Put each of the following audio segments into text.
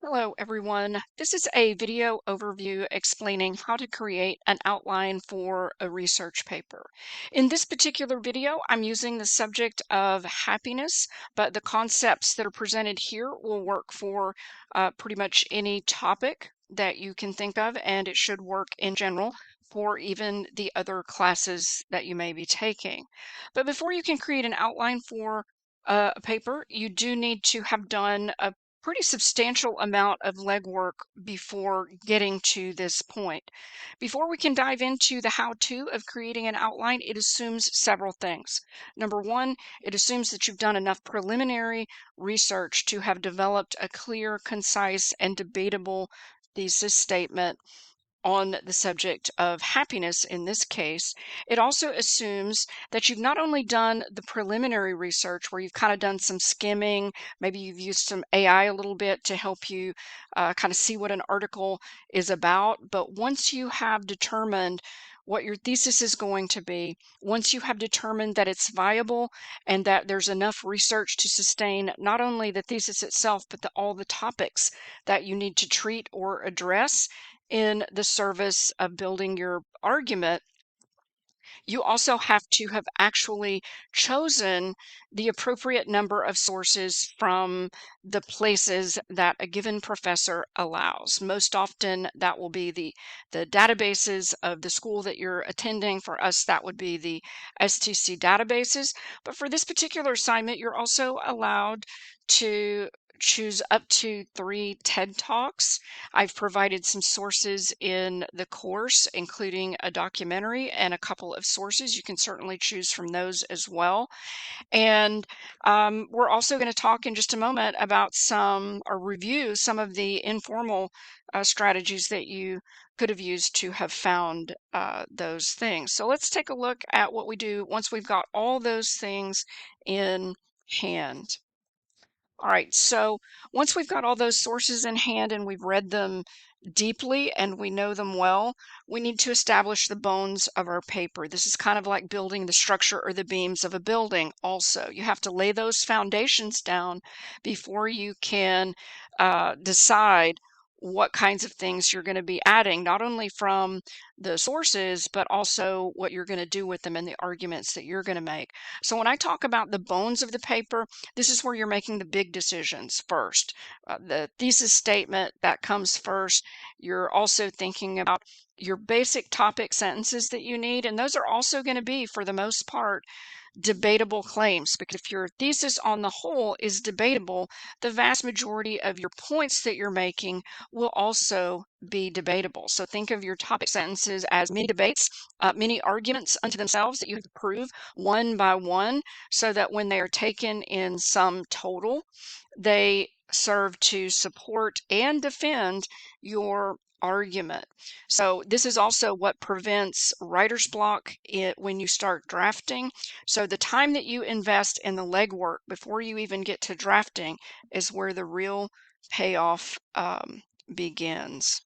Hello, everyone. This is a video overview explaining how to create an outline for a research paper. In this particular video, I'm using the subject of happiness, but the concepts that are presented here will work for pretty much any topic that you can think of, and it should work in general for even the other classes that you may be taking. But before you can create an outline for a paper, you do need to have done a pretty substantial amount of legwork before getting to this point. Before we can dive into the how-to of creating an outline, it assumes several things. Number one, it assumes that you've done enough preliminary research to have developed a clear, concise, and debatable thesis statement on the subject of happiness in this case. It also assumes that you've not only done the preliminary research where you've kind of done some skimming, maybe you've used some AI a little bit to help you kind of see what an article is about, but once you have determined what your thesis is going to be, once you have determined that it's viable and that there's enough research to sustain not only the thesis itself, but all the topics that you need to treat or address, in the service of building your argument, you also have to have actually chosen the appropriate number of sources from the places that a given professor allows. Most often, that will be the databases of the school that you're attending. For us, that would be the STC databases. But for this particular assignment, you're also allowed to choose up to 3 TED Talks. I've provided some sources in the course, including a documentary and a couple of sources. You can certainly choose from those as well. And we're also going to talk in just a moment about or review some of the informal strategies that you could have used to have found those things. So let's take a look at what we do once we've got all those things in hand. All right, so once we've got all those sources in hand and we've read them deeply and we know them well, we need to establish the bones of our paper. This is kind of like building the structure or the beams of a building also. You have to lay those foundations down before you can decide what kinds of things you're going to be adding, not only from the sources, but also what you're going to do with them and the arguments that you're going to make. So when I talk about the bones of the paper, this is where you're making the big decisions first. The thesis statement that comes first. You're also thinking about your basic topic sentences that you need, and those are also going to be, for the most part, debatable claims, because if your thesis on the whole is debatable, the vast majority of your points that you're making will also be debatable. So think of your topic sentences as mini debates, mini arguments unto themselves that you have to prove one by one, so that when they are taken in sum total, they serve to support and defend your argument. So this is also what prevents writer's block when you start drafting. So the time that you invest in the legwork before you even get to drafting is where the real payoff begins.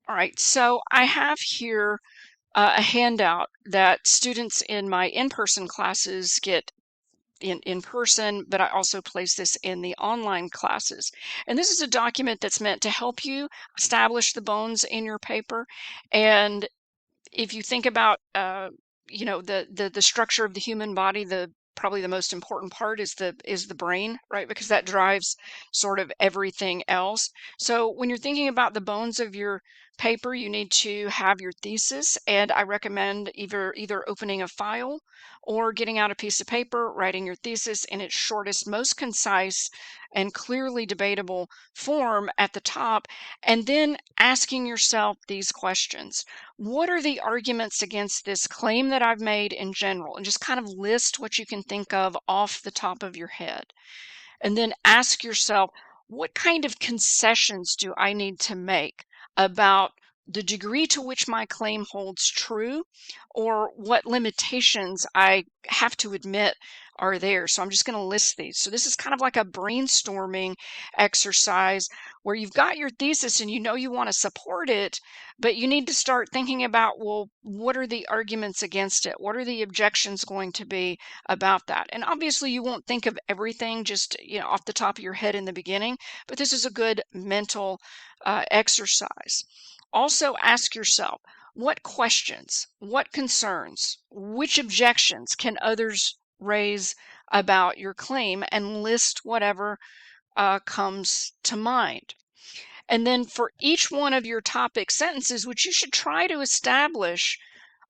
All right, so I have here a handout that students in my in-person classes get in person, but I also place this in the online classes. And this is a document that's meant to help you establish the bones in your paper. And if you think about the structure of the human body, the probably the most important part is the brain, right? Because that drives sort of everything else. So when you're thinking about the bones of your paper, you need to have your thesis, and I recommend either opening a file or getting out a piece of paper, writing your thesis in its shortest, most concise, and clearly debatable form at the top, and then asking yourself these questions. What are the arguments against this claim that I've made in general? And just kind of list what you can think of off the top of your head. And then ask yourself, what kind of concessions do I need to make about the degree to which my claim holds true, or what limitations I have to admit are there? So I'm just going to list these. So this is kind of like a brainstorming exercise where you've got your thesis and you know you want to support it, But you need to start thinking about, well, what are the arguments against it? What are the objections going to be about that? And obviously, you won't think of everything just, off the top of your head in the beginning, but this is a good mental exercise. Also, ask yourself, what questions, what concerns, which objections can others raise about your claim, and list whatever comes to mind. And then for each one of your topic sentences, which you should try to establish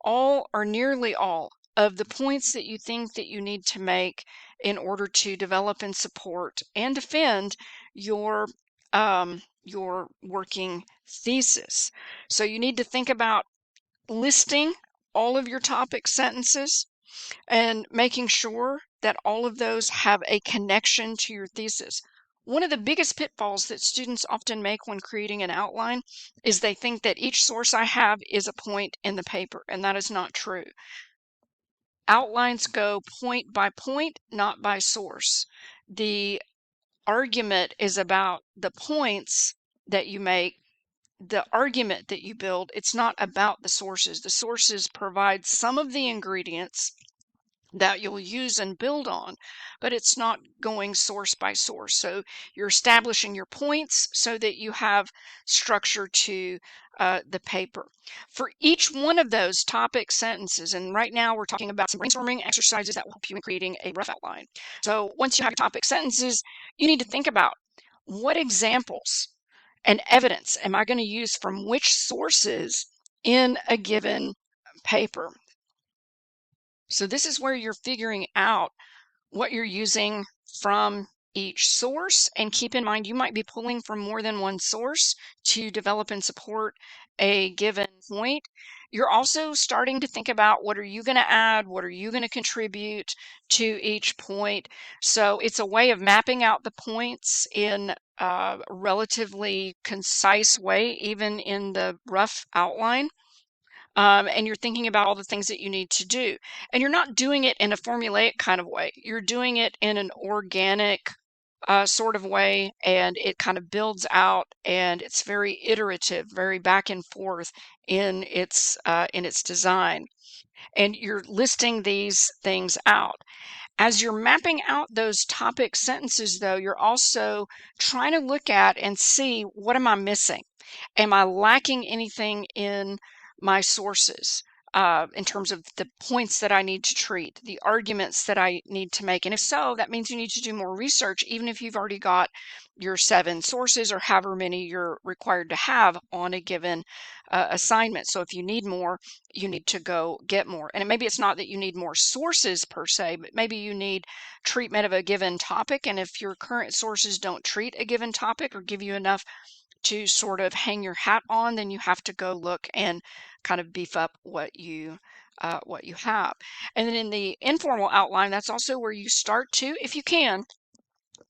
all or nearly all of the points that you think that you need to make in order to develop and support and defend your working thesis. So you need to think about listing all of your topic sentences and making sure that all of those have a connection to your thesis. One of the biggest pitfalls that students often make when creating an outline is they think that each source I have is a point in the paper, and that is not true. Outlines go point by point, not by source. The argument is about the points that you make, the argument that you build. It's not about the sources. The sources provide some of the ingredients that you'll use and build on, but it's not going source by source. So you're establishing your points so that you have structure to the paper. For each one of those topic sentences, and right now we're talking about some brainstorming exercises that will help you in creating a rough outline. So once you have your topic sentences, you need to think about what examples and evidence am I going to use from which sources in a given paper. So this is where you're figuring out what you're using from each source. And keep in mind, you might be pulling from more than one source to develop and support a given point. You're also starting to think about, what are you going to add? What are you going to contribute to each point? So it's a way of mapping out the points in a relatively concise way, even in the rough outline. And you're thinking about all the things that you need to do. And you're not doing it in a formulaic kind of way. You're doing it in an organic sort of way, and it kind of builds out, and it's very iterative, very back and forth in its design. And you're listing these things out. As you're mapping out those topic sentences, though, you're also trying to look at and see, what am I missing? Am I lacking anything in my sources in terms of the points that I need to treat, the arguments that I need to make? And if so, that means you need to do more research, even if you've already got your 7 sources or however many you're required to have on a given assignment. So if you need more, you need to go get more. And maybe it's not that you need more sources per se, but maybe you need treatment of a given topic. And if your current sources don't treat a given topic or give you enough to sort of hang your hat on, then you have to go look and kind of beef up what you have. And then in the informal outline, that's also where you start to, if you can,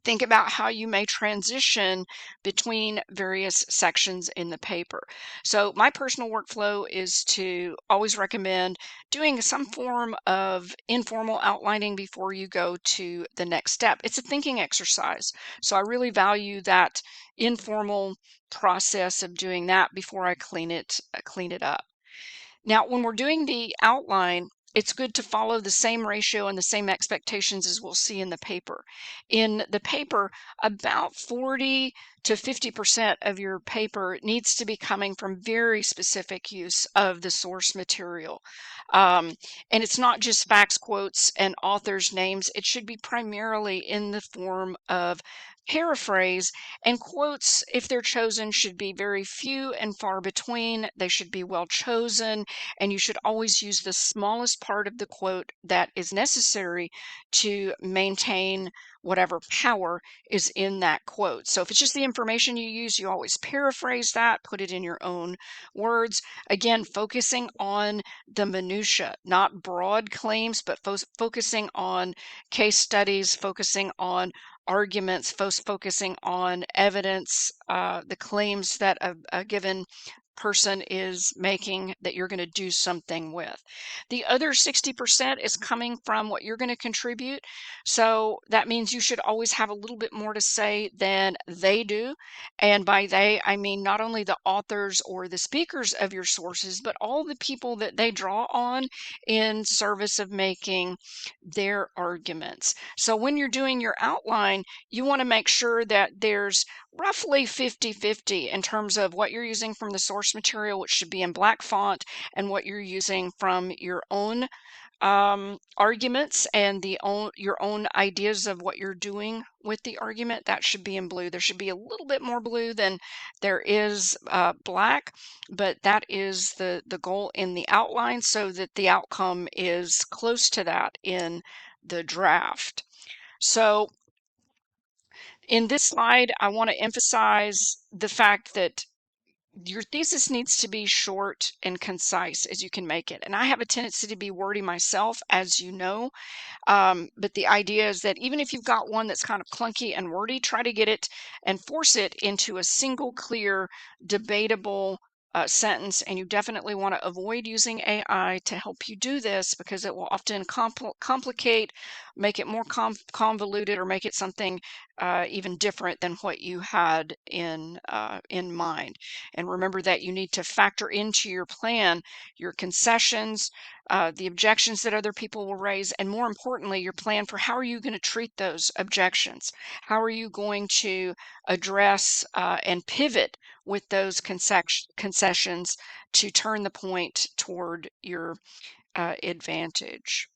think about how you may transition between various sections in the paper. So my personal workflow is to always recommend doing some form of informal outlining before you go to the next step. It's a thinking exercise. So I really value that informal process of doing that before I clean it up. Now, when we're doing the outline, it's good to follow the same ratio and the same expectations as we'll see in the paper. In the paper, about 40 to 50% of your paper needs to be coming from very specific use of the source material. And it's not just facts, quotes, and authors' names. It should be primarily in the form of paraphrase, and quotes, if they're chosen, should be very few and far between. They should be well chosen, and you should always use the smallest part of the quote that is necessary to maintain whatever power is in that quote. So if it's just the information you use, you always paraphrase that, put it in your own words. Again, focusing on the minutia, not broad claims, but focusing on case studies, focusing on arguments, focusing on evidence, the claims that a given person is making that you're going to do something with. The other 60% is coming from what you're going to contribute. So that means you should always have a little bit more to say than they do. And by they, I mean not only the authors or the speakers of your sources, but all the people that they draw on in service of making their arguments. So when you're doing your outline, you want to make sure that there's roughly 50-50 in terms of what you're using from the source material, which should be in black font, and what you're using from your own arguments and your own ideas of what you're doing with the argument. That should be in blue. There should be a little bit more blue than there is black, but that is the goal in the outline, so that the outcome is close to that in the draft. So in this slide, I want to emphasize the fact that your thesis needs to be short and concise as you can make it. And I have a tendency to be wordy myself, as you know. But the idea is that even if you've got one that's kind of clunky and wordy, try to get it and force it into a single, clear, debatable sentence. And you definitely want to avoid using AI to help you do this, because it will often complicate, make it more convoluted, or make it something even different than what you had in mind. And remember that you need to factor into your plan your concessions, the objections that other people will raise, and more importantly, your plan for how are you going to treat those objections? How are you going to address and pivot with those concessions to turn the point toward your advantage?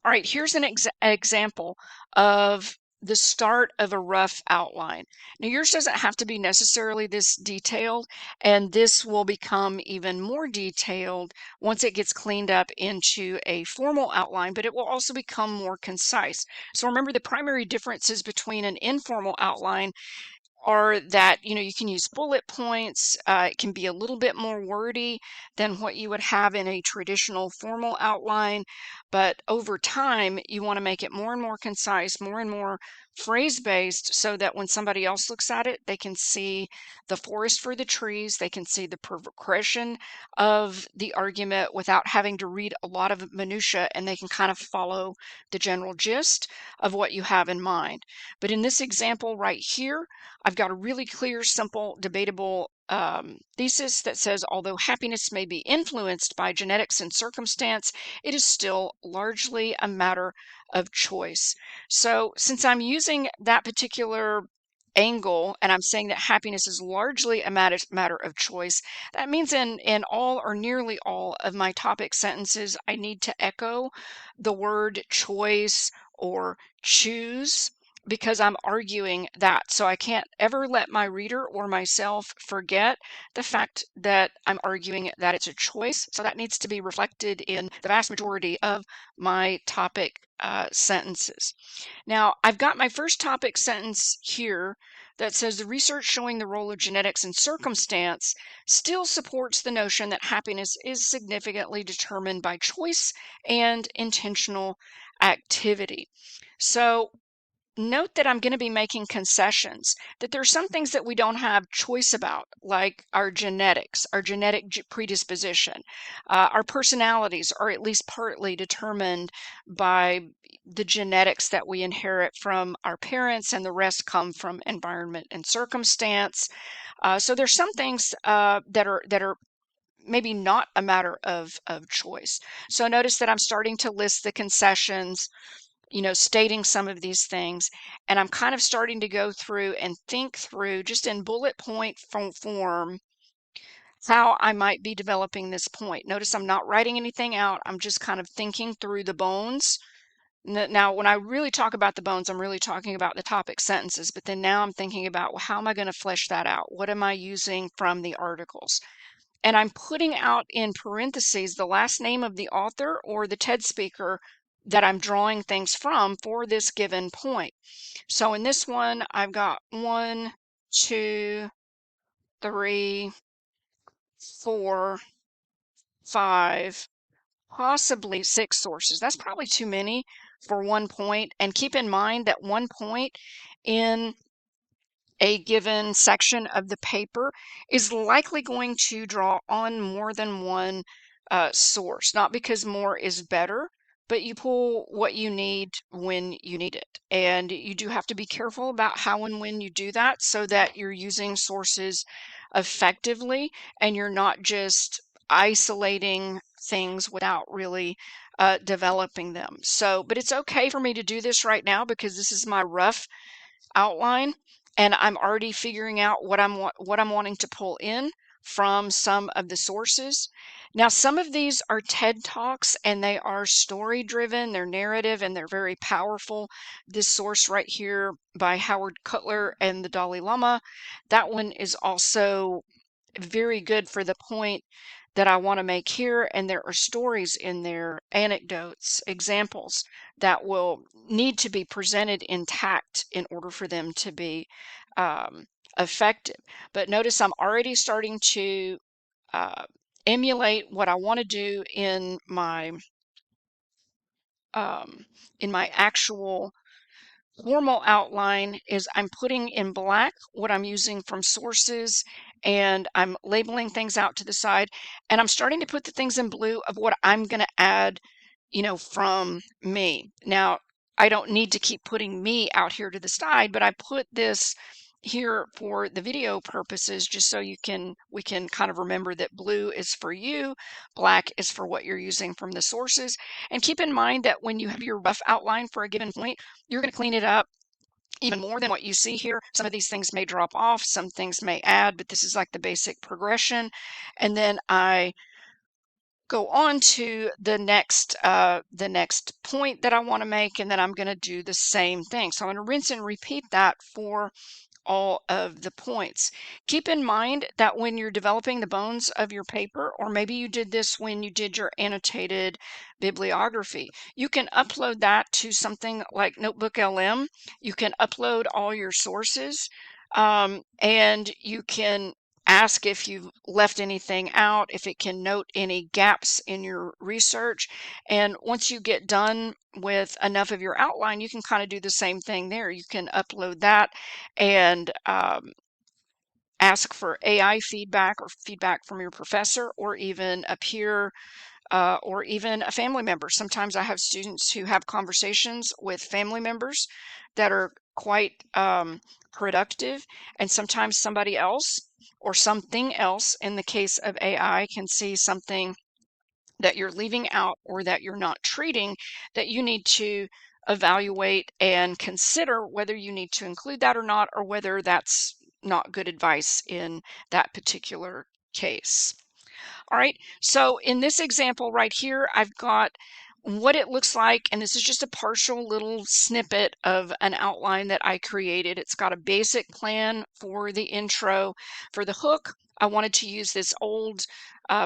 All right, here's an example of the start of a rough outline. Now, yours doesn't have to be necessarily this detailed, and this will become even more detailed once it gets cleaned up into a formal outline, but it will also become more concise. So remember, the primary differences between an informal outline are that you can use bullet points. It can be a little bit more wordy than what you would have in a traditional formal outline, but over time you want to make it more and more concise, more and more phrase based, so that when somebody else looks at it, they can see the forest for the trees, they can see the progression of the argument without having to read a lot of minutia, and they can kind of follow the general gist of what you have in mind. But in this example right here, I've got a really clear, simple, debatable thesis that says, although happiness may be influenced by genetics and circumstance, it is still largely a matter of choice. So since I'm using that particular angle and I'm saying that happiness is largely a matter of choice, that means in all or nearly all of my topic sentences, I need to echo the word choice or choose, because I'm arguing that. So I can't ever let my reader or myself forget the fact that I'm arguing that it's a choice. So that needs to be reflected in the vast majority of my topic sentences. Now, I've got my first topic sentence here that says the research showing the role of genetics and circumstance still supports the notion that happiness is significantly determined by choice and intentional activity. So note that I'm going to be making concessions, that there's some things that we don't have choice about, like our genetics, our genetic predisposition. Our personalities are at least partly determined by the genetics that we inherit from our parents, and the rest come from environment and circumstance. So there's some things that are maybe not a matter of choice. So notice that I'm starting to list the concessions, stating some of these things. And I'm kind of starting to go through and think through, just in bullet point form, how I might be developing this point. Notice I'm not writing anything out. I'm just kind of thinking through the bones. Now, when I really talk about the bones, I'm really talking about the topic sentences. But then now I'm thinking about, well, how am I going to flesh that out? What am I using from the articles? And I'm putting out in parentheses the last name of the author or the TED speaker that I'm drawing things from for this given point. So in this one, I've got 1, 2, 3, 4, 5, possibly 6 sources. That's probably too many for one point. And keep in mind that one point in a given section of the paper is likely going to draw on more than one source, not because more is better, but you pull what you need when you need it. And you do have to be careful about how and when you do that so that you're using sources effectively and you're not just isolating things without really developing them. So, but it's okay for me to do this right now because this is my rough outline and I'm already figuring out what I'm wanting to pull in from some of the sources. Now, some of these are TED Talks and they are story driven, they're narrative and they're very powerful. This source right here by Howard Cutler and the Dalai Lama, that one is also very good for the point that I want to make here. And there are stories in there, anecdotes, examples that will need to be presented intact in order for them to be um, effective. But notice I'm already starting to uh, emulate what I want to do um, in my actual formal outline is I'm putting in black what I'm using from sources and I'm labeling things out to the side and I'm starting to put the things in blue of what I'm going to add, from me. Now, I don't need to keep putting me out here to the side, but I put this here for the video purposes just so we can kind of remember that blue is for you, black is for what you're using from the sources. And keep in mind that when you have your rough outline for a given point, you're going to clean it up even more than what you see here. Some of these things may drop off, some things may add, but this is like the basic progression. And then I go on to the next point that I want to make, and then I'm going to do the same thing. So I'm going to rinse and repeat that for all of the points. Keep in mind that when you're developing the bones of your paper, or maybe you did this when you did your annotated bibliography, you can upload that to something like Notebook LM. You can upload all your sources and you can ask if you've left anything out, if it can note any gaps in your research. And once you get done with enough of your outline, you can kind of do the same thing there. You can upload that and ask for AI feedback or feedback from your professor or even a peer or even a family member. Sometimes I have students who have conversations with family members that are quite productive, and sometimes somebody else or something else in the case of AI can see something that you're leaving out or that you're not treating that you need to evaluate and consider whether you need to include that or not, or whether that's not good advice in that particular case. All right, so in this example right here, I've got what it looks like, and this is just a partial little snippet of an outline that I created. It's got a basic plan for the intro. For the hook, I wanted to use this old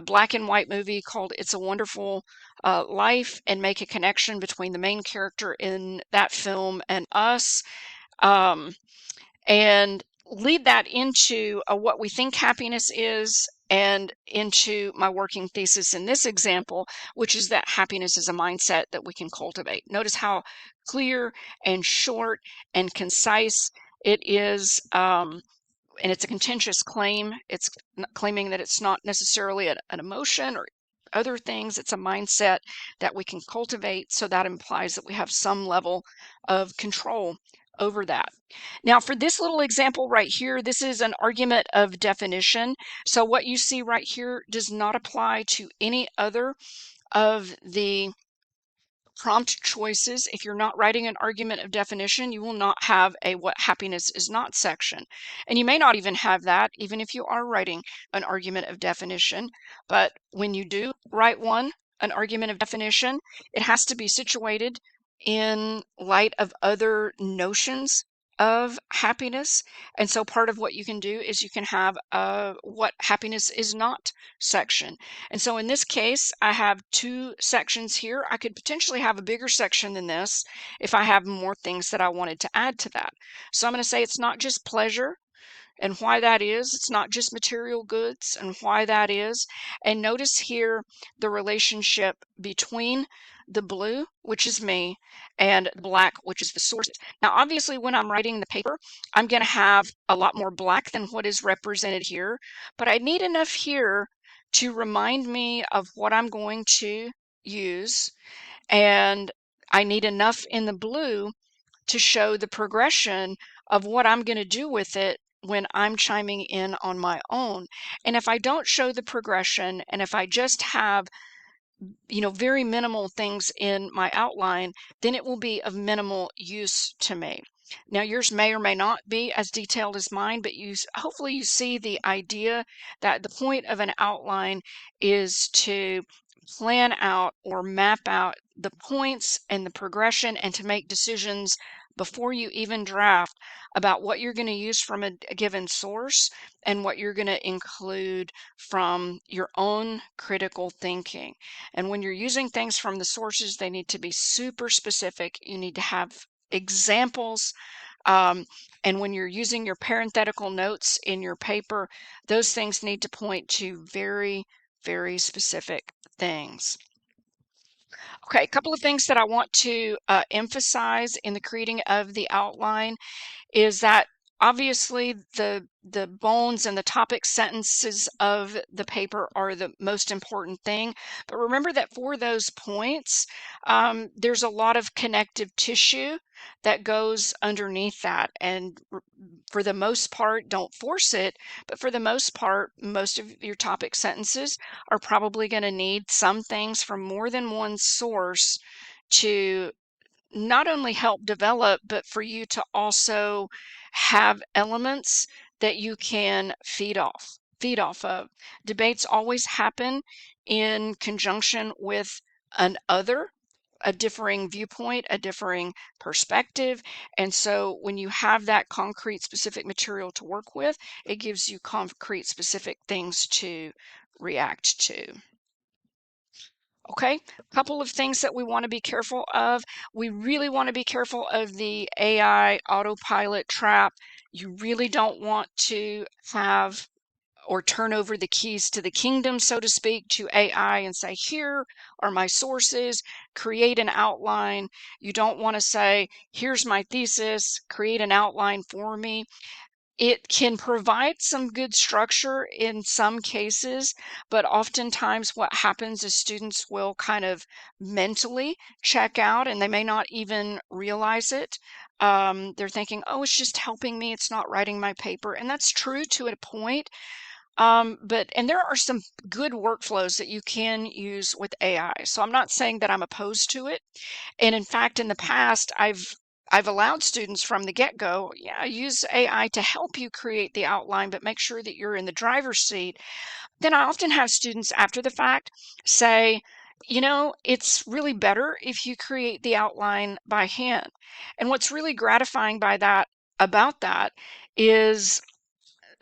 black and white movie called It's a Wonderful Life and make a connection between the main character in that film and us. Um, and lead that into what we think happiness is and into my working thesis in this example, which is that happiness is a mindset that we can cultivate. Notice how clear and short and concise it is. And it's a contentious claim. It's claiming that it's not necessarily an emotion or other things. It's a mindset that we can cultivate. So that implies that we have some level of control over that. Now, for this little example right here, this is an argument of definition. So what you see right here does not apply to any other of the prompt choices. If you're not writing an argument of definition, you will not have a what happiness is not section. And you may not even have that, even if you are writing an argument of definition. But when you do write one, an argument of definition, it has to be situated in light of other notions of happiness. And so part of what you can do is you can have a what happiness is not section. And so in this case, I have two sections here. I could potentially have a bigger section than this if I have more things that I wanted to add to that. So I'm going to say it's not just pleasure and why that is. It's not just material goods and why that is. And notice here the relationship between the blue, which is me, and the black, which is the sources. Now, obviously, when I'm writing the paper, I'm going to have a lot more black than what is represented here, but I need enough here to remind me of what I'm going to use, and I need enough in the blue to show the progression of what I'm going to do with it when I'm chiming in on my own. And if I don't show the progression, and if I just have very minimal things in my outline, then it will be of minimal use to me. Now, yours may or may not be as detailed as mine, but hopefully you see the idea that the point of an outline is to plan out or map out the points and the progression and to make decisions before you even draft about what you're going to use from a given source and what you're going to include from your own critical thinking. And when you're using things from the sources, they need to be super specific. You need to have examples. Um, and when you're using your parenthetical notes in your paper, those things need to point to very, very specific things. Okay, a couple of things that I want to emphasize in the creating of the outline is that obviously the bones and the topic sentences of the paper are the most important thing. But remember that for those points, there's a lot of connective tissue that goes underneath that. And for the most part, don't force it, but for the most part, most of your topic sentences are probably going to need some things from more than one source to not only help develop, but for you to also have elements that you can feed off of. Debates always happen in conjunction with a differing viewpoint, a differing perspective. And so when you have that concrete specific material to work with, it gives you concrete specific things to react to. Okay, a couple of things that we want to be careful of. We really want to be careful of the AI autopilot trap. You really don't want to have or turn over the keys to the kingdom, so to speak, to AI and say, here are my sources, create an outline. You don't want to say, here's my thesis, create an outline for me. It can provide some good structure in some cases, but oftentimes what happens is students will kind of mentally check out and they may not even realize it. They're thinking, oh, it's just helping me, it's not writing my paper. And that's true to a point. And there are some good workflows that you can use with AI. So I'm not saying that I'm opposed to it. And in fact, in the past, I've allowed students from the get-go, yeah, use AI to help you create the outline, but make sure that you're in the driver's seat. Then I often have students after the fact say, it's really better if you create the outline by hand. And what's really gratifying about that is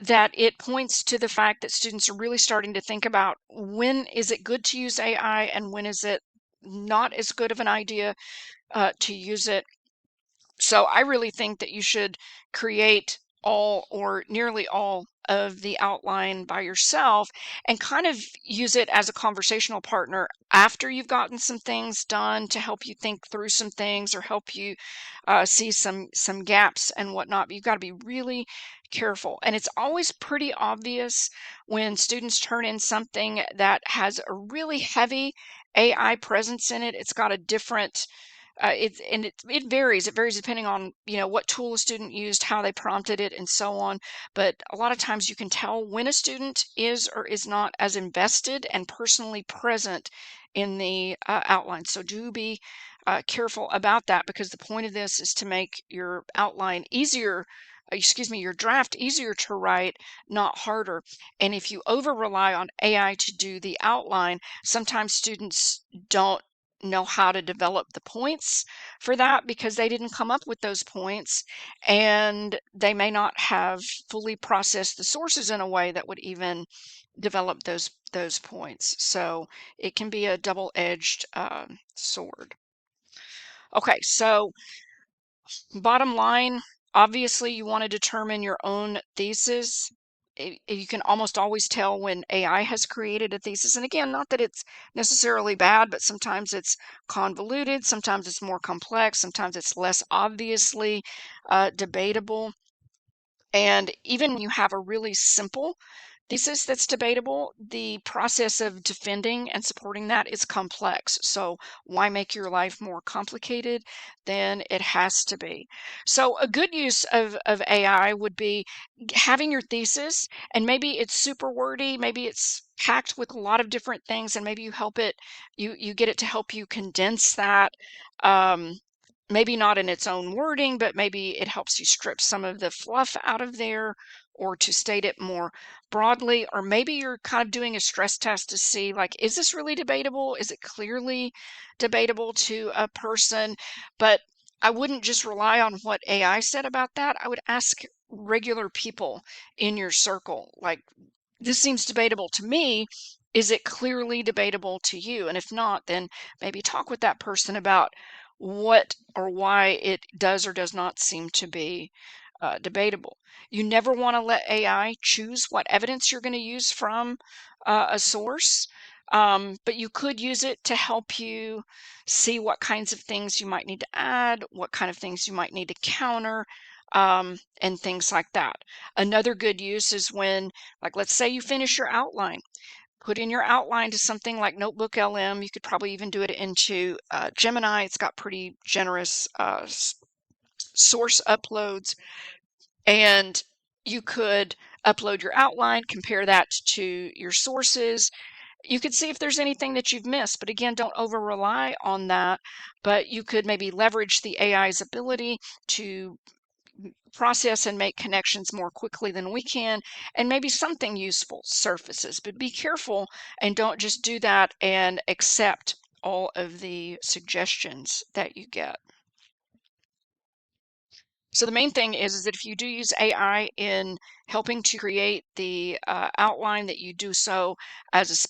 that it points to the fact that students are really starting to think about when is it good to use AI and when is it not as good of an idea to use it. So I really think that you should create all or nearly all of the outline by yourself and kind of use it as a conversational partner after you've gotten some things done to help you think through some things or help you see some gaps and whatnot. But you've got to be really careful. And it's always pretty obvious when students turn in something that has a really heavy AI presence in it. It's got a different it varies. It varies depending on what tool a student used, how they prompted it, and so on. But a lot of times you can tell when a student is or is not as invested and personally present in the outline. So do be careful about that because the point of this is to make your outline easier. Excuse me, your draft easier to write, not harder. And if you over rely on AI to do the outline, sometimes students don't know how to develop the points for that because they didn't come up with those points and they may not have fully processed the sources in a way that would even develop those points. So it can be a double-edged sword. Okay, so bottom line, obviously you want to determine your own thesis you can almost always tell when AI has created a thesis. And again, not that it's necessarily bad, but sometimes it's convoluted, sometimes it's more complex, sometimes it's less obviously debatable. And even when you have a really simple thesis that's debatable, the process of defending and supporting that is complex. So why make your life more complicated than it has to be? So a good use of AI would be having your thesis, and maybe it's super wordy, maybe it's packed with a lot of different things, and maybe you get it to help you condense that. Um, Maybe not in its own wording, but maybe it helps you strip some of the fluff out of there, or to state it more broadly. Or maybe you're kind of doing a stress test to see, like, is this really debatable? Is it clearly debatable to a person? But I wouldn't just rely on what AI said about that. I would ask regular people in your circle, like, this seems debatable to me. Is it clearly debatable to you? And if not, then maybe talk with that person about what or why it does or does not seem to be debatable. You never want to let AI choose what evidence you're going to use from a source, but you could use it to help you see what kinds of things you might need to add, what kind of things you might need to counter, and things like that. Another good use is when, like, let's say you finish your outline. Put in your outline to something like Notebook LM. You could probably even do it into Gemini. It's got pretty generous source uploads, and you could upload your outline, compare that to your sources. You could see if there's anything that you've missed, but again, don't over rely on that. But you could maybe leverage the AI's ability to process and make connections more quickly than we can, and maybe something useful surfaces. But be careful and don't just do that and accept all of the suggestions that you get. So the main thing is that if you do use AI in helping to create the outline, that you do so as a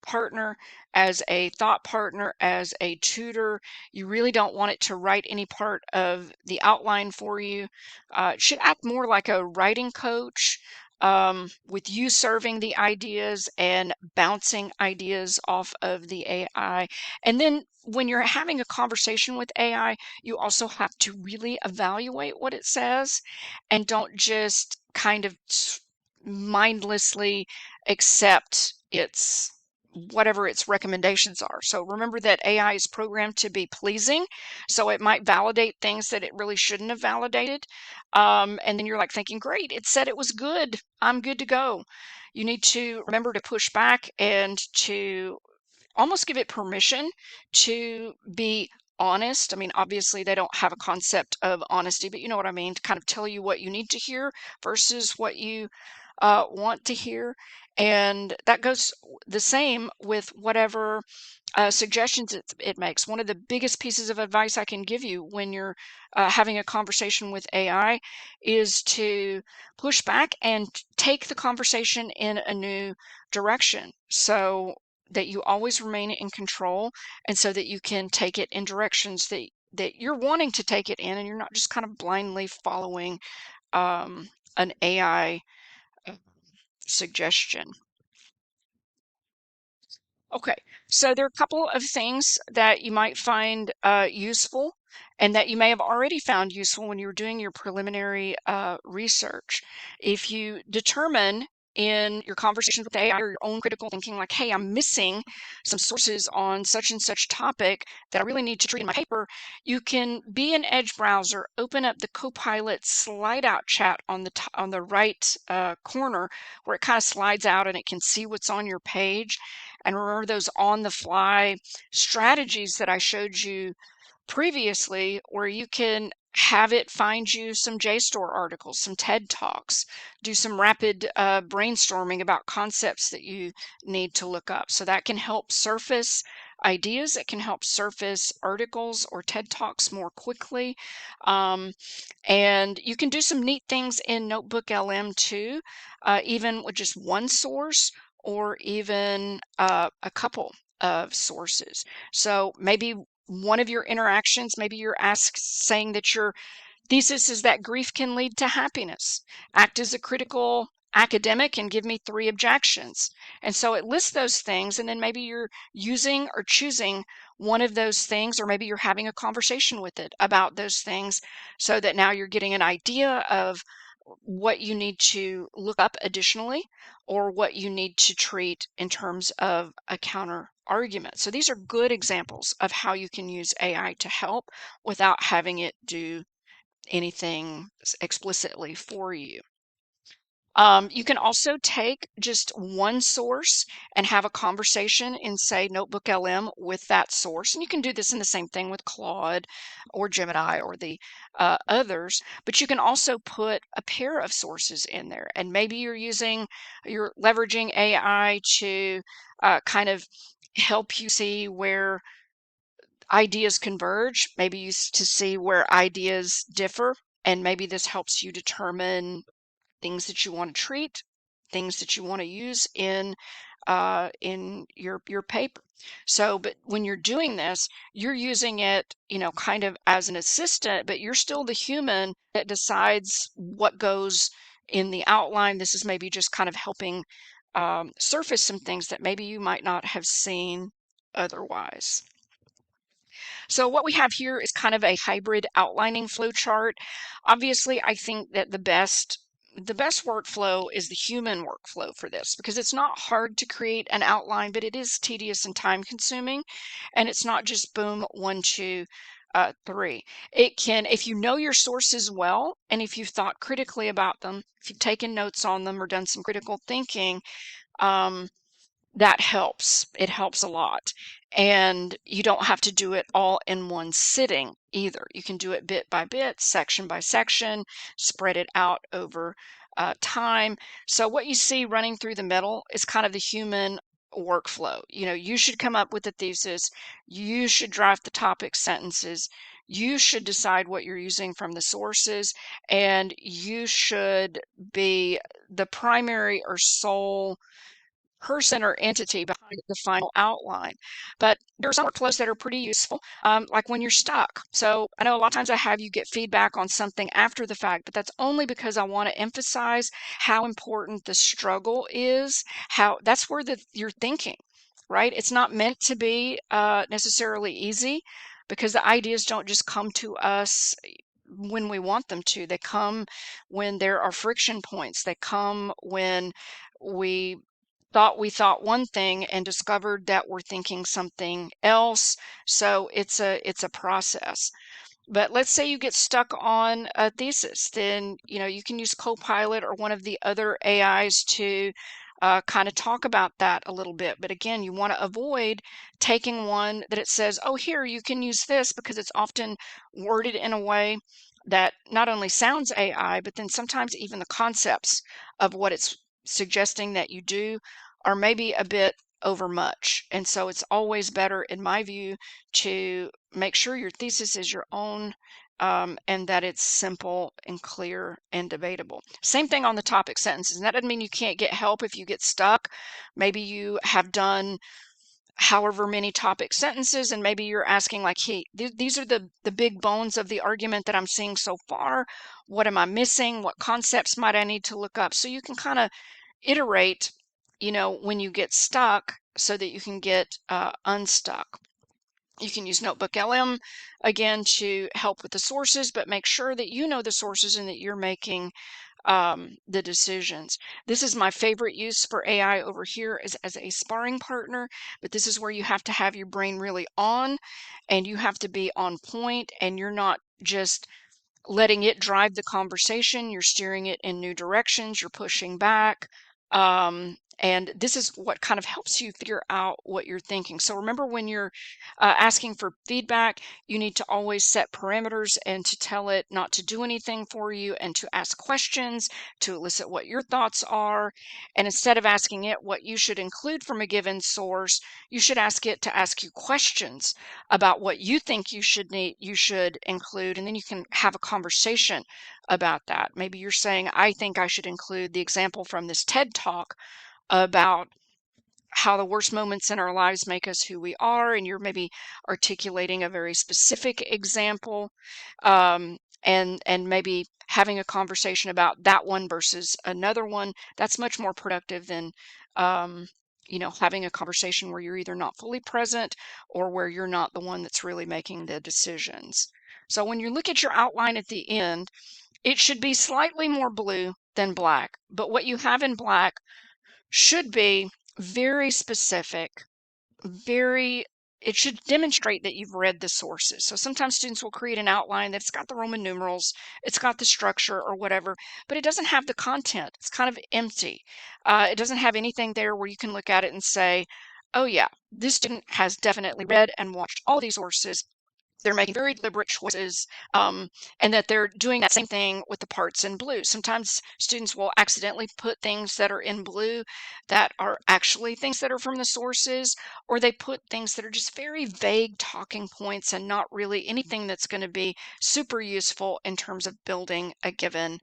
partner, as a thought partner, as a tutor. You really don't want it to write any part of the outline for you. It should act more like a writing coach, with you serving the ideas and bouncing ideas off of the AI. And then when you're having a conversation with AI, you also have to really evaluate what it says, and don't just kind of mindlessly accept its whatever its recommendations are. So remember that AI is programmed to be pleasing, so it might validate things that it really shouldn't have validated. And then you're like thinking, great, it said it was good, I'm good to go. You need to remember to push back and to almost give it permission to be honest. I mean, obviously, they don't have a concept of honesty, but you know what I mean, to kind of tell you what you need to hear versus what you want to hear. And that goes the same with whatever suggestions it makes. One of the biggest pieces of advice I can give you when you're having a conversation with AI is to push back and take the conversation in a new direction, so that you always remain in control, and so that you can take it in directions that you're wanting to take it in, and you're not just kind of blindly following an AI uh, suggestion. Okay, so there are a couple of things that you might find useful, and that you may have already found useful when you were doing your preliminary research. If you determine in your conversations with AI or your own critical thinking, like, hey, I'm missing some sources on such and such topic that I really need to treat in my paper, you can be an Edge browser, open up the Copilot slide out chat on on the right corner, where it kind of slides out and it can see what's on your page. And remember those on the fly strategies that I showed you previously, where you can have it find you some JSTOR articles, some TED Talks, do some rapid brainstorming about concepts that you need to look up. So that can help surface ideas. It can help surface articles or TED Talks more quickly. Um, and you can do some neat things in Notebook LM too, even with just one source, or even a couple of sources. So maybe one of your interactions, maybe you're asked saying that your thesis is that grief can lead to happiness. Act as a critical academic and give me 3 objections. And so it lists those things, and then maybe you're using or choosing one of those things, or maybe you're having a conversation with it about those things, so that now you're getting an idea of what you need to look up additionally, or what you need to treat in terms of a counter argument. So these are good examples of how you can use AI to help without having it do anything explicitly for you. You can also take just one source and have a conversation in, say, Notebook LM with that source. And you can do this in the same thing with Claude or Gemini or the others. But you can also put a pair of sources in there. And maybe you're leveraging AI to kind of help you see where ideas converge, maybe to see where ideas differ. And maybe this helps you determine things that you want to treat, things that you want to use in your paper. So, but when you're doing this, you're using it, kind of as an assistant, but you're still the human that decides what goes in the outline. This is maybe just kind of helping surface some things that maybe you might not have seen otherwise. So what we have here is kind of a hybrid outlining flow chart. Obviously, I think that the best workflow is the human workflow for this, because it's not hard to create an outline, but it is tedious and time consuming. And it's not just boom, one, two, three. It can, if you know your sources well, and if you've thought critically about them, if you've taken notes on them or done some critical thinking, um, that helps. It helps a lot. And you don't have to do it all in one sitting either. You can do it bit by bit, section by section, spread it out over time. So what you see running through the middle is kind of the human workflow. You should come up with a thesis. You should draft the topic sentences. You should decide what you're using from the sources, and you should be the primary or sole person or entity behind the final outline. But there are some workflows that are pretty useful, like when you're stuck. So I know a lot of times I have you get feedback on something after the fact, but that's only because I want to emphasize how important the struggle is, how that's where you're thinking, right? It's not meant to be necessarily easy, because the ideas don't just come to us when we want them to. They come when there are friction points. They come when we we thought one thing and discovered that we're thinking something else. So it's a process. But let's say you get stuck on a thesis, then you can use Copilot or one of the other AIs to kind of talk about that a little bit. But again, you want to avoid taking one that it says, oh, here, you can use this, because it's often worded in a way that not only sounds AI, but then sometimes even the concepts of what it's suggesting that you do are maybe a bit over much. And so it's always better, in my view, to make sure your thesis is your own, and that it's simple and clear and debatable. Same thing on the topic sentences. And that doesn't mean you can't get help if you get stuck. Maybe you have done however many topic sentences, and maybe you're asking like, hey, these are the big bones of the argument that I'm seeing so far. What am I missing? What concepts might I need to look up? So you can kind of iterate, when you get stuck, so that you can get unstuck. You can use Notebook LM again to help with the sources, but make sure that you know the sources and that you're making the decisions. This is my favorite use for AI over here, is as a sparring partner, but this is where you have to have your brain really on, and you have to be on point, and you're not just letting it drive the conversation. You're steering it in new directions, you're pushing back. And this is what kind of helps you figure out what you're thinking. So remember, when you're asking for feedback, you need to always set parameters, and to tell it not to do anything for you, and to ask questions to elicit what your thoughts are. And instead of asking it what you should include from a given source, you should ask it to ask you questions about what you think you should include, and then you can have a conversation about that. Maybe you're saying, I think I should include the example from this TED talk about how the worst moments in our lives make us who we are, and you're maybe articulating a very specific example, and maybe having a conversation about that one versus another one. That's much more productive than, um, having a conversation where you're either not fully present or where you're not the one that's really making the decisions. So when you look at your outline at the end, it should be slightly more blue than black, but what you have in black should be very specific, very it should demonstrate that you've read the sources. So sometimes students will create an outline that's got the Roman numerals, it's got the structure or whatever, but it doesn't have the content. It's kind of empty. It doesn't have anything there where you can look at it and say, oh yeah, this student has definitely read and watched all these sources. They're making very deliberate choices, and that they're doing that same thing with the parts in blue. Sometimes students will accidentally put things that are in blue that are actually things that are from the sources, or they put things that are just very vague talking points and not really anything that's going to be super useful in terms of building a given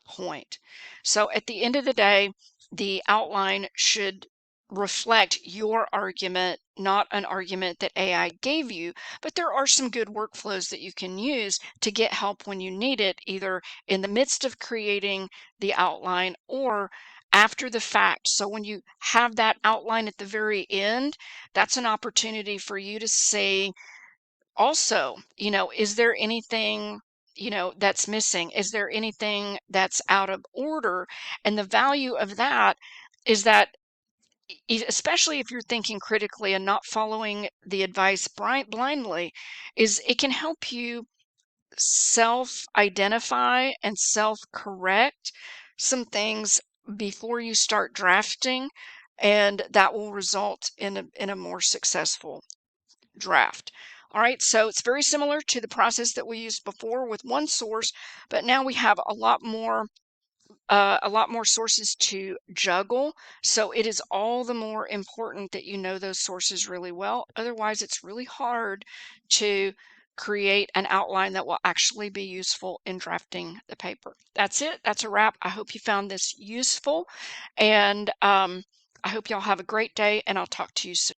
point. So at the end of the day, the outline should reflect your argument, not an argument that AI gave you. But there are some good workflows that you can use to get help when you need it, either in the midst of creating the outline or after the fact. So when you have that outline at the very end, that's an opportunity for you to say, also, is there anything, that's missing? Is there anything that's out of order? And the value of that is that especially if you're thinking critically and not following the advice blindly, is it can help you self-identify and self-correct some things before you start drafting, and that will result in a more successful draft. All right, so it's very similar to the process that we used before with one source, but now we have a lot more sources to juggle. So it is all the more important that you know those sources really well. Otherwise, it's really hard to create an outline that will actually be useful in drafting the paper. That's it. That's a wrap. I hope you found this useful, and I hope y'all have a great day, and I'll talk to you soon.